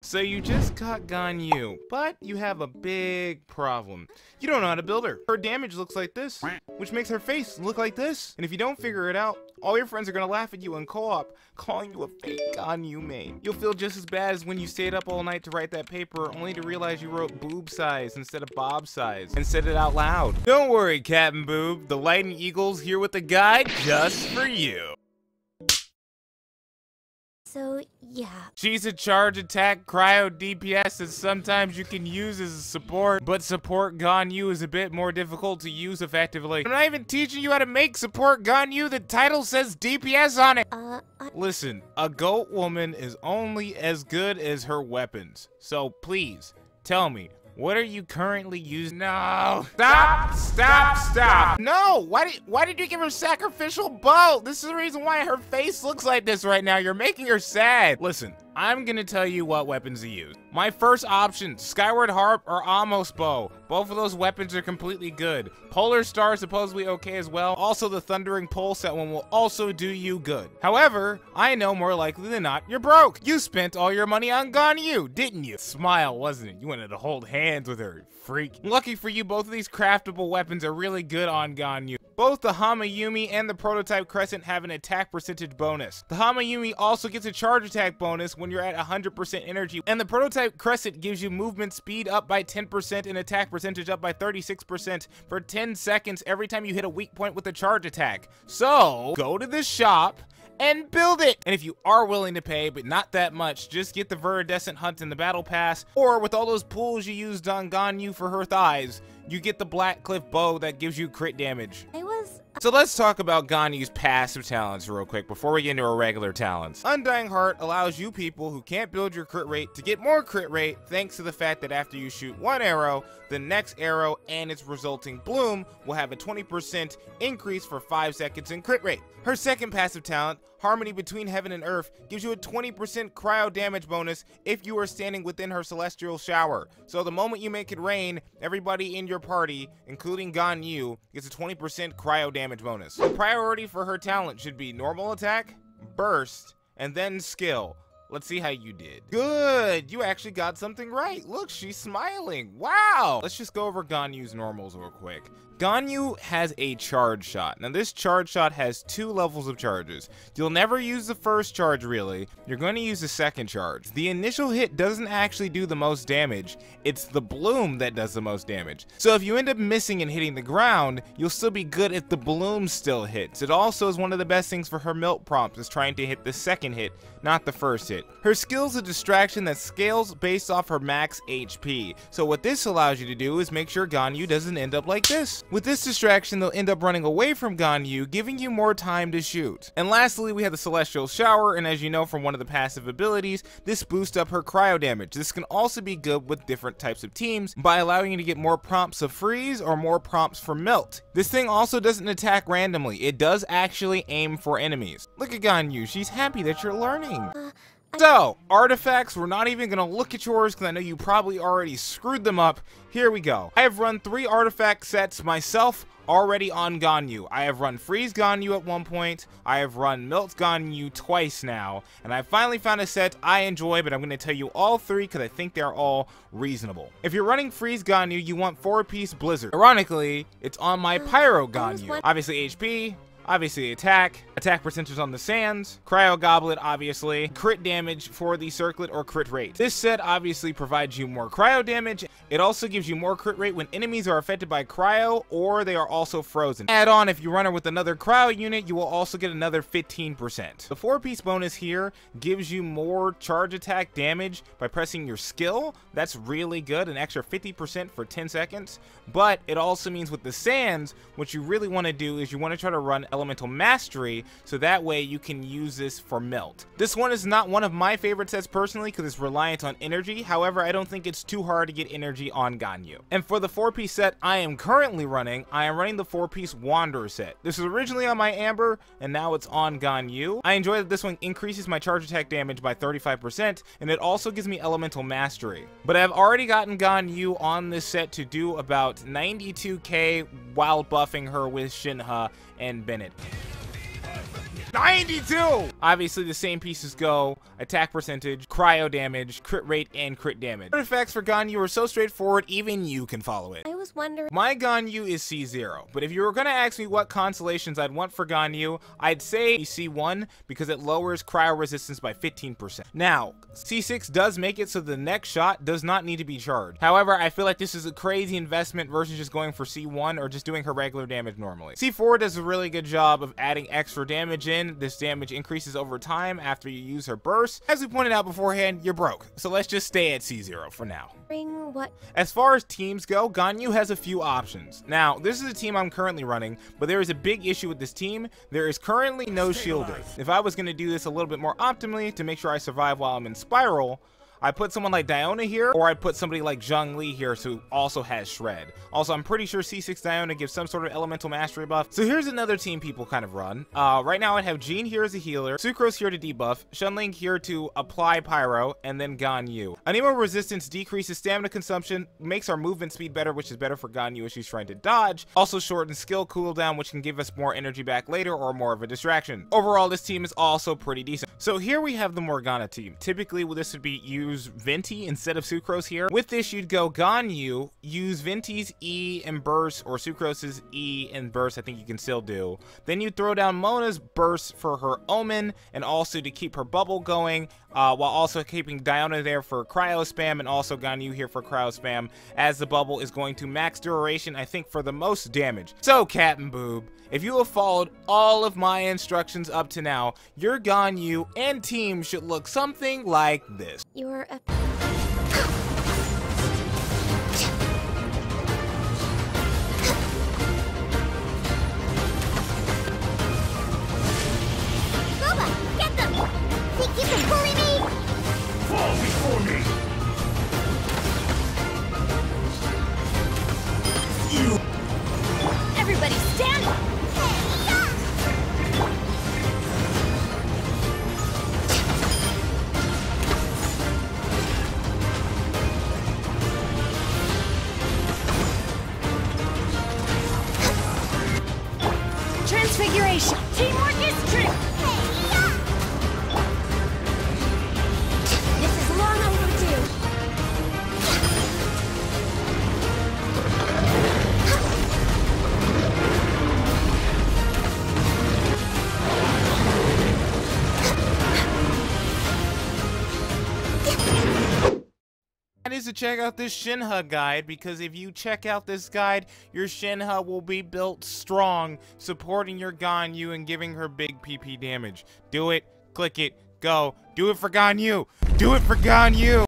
So you just got Ganyu, but you have a big problem. You don't know how to build her. Her damage looks like this, which makes her face look like this. And if you don't figure it out, all your friends are gonna laugh at you in co-op, calling you a fake Ganyu main. You'll feel just as bad as when you stayed up all night to write that paper, only to realize you wrote boob size instead of bob size, and said it out loud. Don't worry, Captain Boob, the Lightning Eagle's here with a guide just for you. So, yeah. She's a charge attack cryo DPS that sometimes you can use as a support, but support Ganyu is a bit more difficult to use effectively. I'm not even teaching you how to make support Ganyu, the title says DPS on it! Listen, a goat woman is only as good as her weapons, so please, tell me, what are you currently using? No! Stop! No! Why did you give her sacrificial bow? This is the reason why her face looks like this right now. You're making her sad. Listen, I'm gonna tell you what weapons to use. My first option, Skyward Harp or Amos Bow. Both of those weapons are completely good. Polar Star is supposedly okay as well. Also, the Thundering Pulse, that one will also do you good. However, I know more likely than not, you're broke. You spent all your money on Ganyu, didn't you? Smile, wasn't it? You wanted to hold hands with her, freak. Lucky for you, both of these craftable weapons are really good on Ganyu. Both the Hamayumi and the Prototype Crescent have an attack percentage bonus. The Hamayumi also gets a charge attack bonus when you're at 100% energy, and the Prototype Crescent gives you movement speed up by 10% and attack percentage up by 36% for 10 seconds every time you hit a weak point with a charge attack. So, go to the shop and build it! And if you are willing to pay, but not that much, just get the Viridescent Hunt in the Battle Pass, or with all those pools you used on Ganyu for her thighs, you get the Black Cliff Bow that gives you crit damage. So let's talk about Ganyu's passive talents real quick before we get into our regular talents. Undying Heart allows you people who can't build your crit rate to get more crit rate thanks to the fact that after you shoot one arrow, the next arrow and its resulting bloom will have a 20% increase for 5 seconds in crit rate. Her second passive talent, Harmony Between Heaven and Earth, gives you a 20% cryo damage bonus if you are standing within her celestial shower. So the moment you make it rain, everybody in your party, including Ganyu, gets a 20% cryo damage bonus. The priority for her talent should be normal attack, burst, and then skill. Let's see how you did. Good! You actually got something right. Look, she's smiling. Wow! Let's just go over Ganyu's normals real quick. Ganyu has a charge shot. Now this charge shot has 2 levels of charges. You'll never use the first charge really. You're going to use the second charge. The initial hit doesn't actually do the most damage. It's the bloom that does the most damage. So if you end up missing and hitting the ground, you'll still be good if the bloom still hits. It also is one of the best things for her melt prompts is trying to hit the second hit, not the first hit. Her skill's a distraction that scales based off her max HP. So what this allows you to do is make sure Ganyu doesn't end up like this. With this distraction, they'll end up running away from Ganyu, giving you more time to shoot. And lastly, we have the Celestial Shower, and as you know from one of the passive abilities, this boosts up her cryo damage. This can also be good with different types of teams by allowing you to get more prompts of freeze or more prompts for melt. This thing also doesn't attack randomly. It does actually aim for enemies. Look at Ganyu, she's happy that you're learning. So, artifacts, we're not even going to look at yours because I know you probably already screwed them up. Here we go. I have run 3 artifact sets myself already on Ganyu. I have run Freeze Ganyu at one point, I have run Melt Ganyu twice now, and I finally found a set I enjoy, but I'm going to tell you all 3 because I think they're all reasonable. If you're running Freeze Ganyu, you want 4-piece Blizzard. Ironically, it's on my Pyro Ganyu. Obviously HP, obviously attack percentage on the sands, cryo goblet obviously, crit damage for the circlet or crit rate. This set obviously provides you more cryo damage. It also gives you more crit rate when enemies are affected by cryo or they are also frozen. Add on, if you run her with another cryo unit, you will also get another 15%. The 4-piece bonus here gives you more charge attack damage by pressing your skill. That's really good, an extra 50% for 10 seconds. But it also means with the sands, what you really want to do is you want to try to run Elemental Mastery, so that way you can use this for melt. This one is not one of my favorite sets personally because it's reliant on energy. However, I don't think it's too hard to get energy on Ganyu. And for the 4-piece set I am currently running, I am running the 4-piece Wanderer set. This was originally on my Amber, and now it's on Ganyu. I enjoy that this one increases my charge attack damage by 35%, and it also gives me Elemental Mastery. But I've already gotten Ganyu on this set to do about 92k while buffing her with Shinha and Bennett. 92! Obviously, the same pieces go attack percentage, cryo damage, crit rate, and crit damage. The effects for Ganyu are so straightforward, even you can follow it. I was wondering. My Ganyu is C0, but if you were gonna ask me what constellations I'd want for Ganyu, I'd say C1 because it lowers cryo resistance by 15%. Now, C6 does make it so the next shot does not need to be charged. However, I feel like this is a crazy investment versus just going for C1 or just doing her regular damage normally. C4 does a really good job of adding extra damage in. This damage increases over time after you use her burst. As we pointed out beforehand, you're broke, so let's just stay at C0 for now. What? As far as teams go, Ganyu has a few options. Now, this is a team I'm currently running, but there is a big issue with this team. There is currently no shielder. If I was going to do this a little bit more optimally to make sure I survive while I'm in Spiral, I put someone like Diona here, or I put somebody like Zhongli here who also has Shred. Also, I'm pretty sure C6 Diona gives some sort of elemental mastery buff. So here's another team people kind of run. Right now I have Jean here as a healer, Sucrose here to debuff, Shunling here to apply Pyro, and then Ganyu. Anemo resistance decreases stamina consumption, makes our movement speed better, which is better for Ganyu if she's trying to dodge. Also shortens skill cooldown, which can give us more energy back later or more of a distraction. Overall, this team is also pretty decent. So here we have the Morgana team. Typically, this would be use Venti instead of Sucrose here. With this, you'd go Ganyu, use Venti's E and burst, or Sucrose's E and burst, I think you can still do. Then you throw down Mona's burst for her Omen, and also to keep her bubble going, while also keeping Diona there for cryo spam, and also Ganyu here for cryo spam, as the bubble is going to max duration, I think, for the most damage. So, Captain Boob, if you have followed all of my instructions up to now, your Ganyu and team should look something like this. You're a... Boba, get them! Think you can bully me? Fall before me! Everybody stand up! Transfiguration! Teamwork is true! This is long overdue! Is to check out this Shinha guide, because if you check out this guide, your Shinha will be built strong, supporting your Ganyu and giving her big PP damage. Do it, click it, go. Do it for Ganyu! Do it for Ganyu!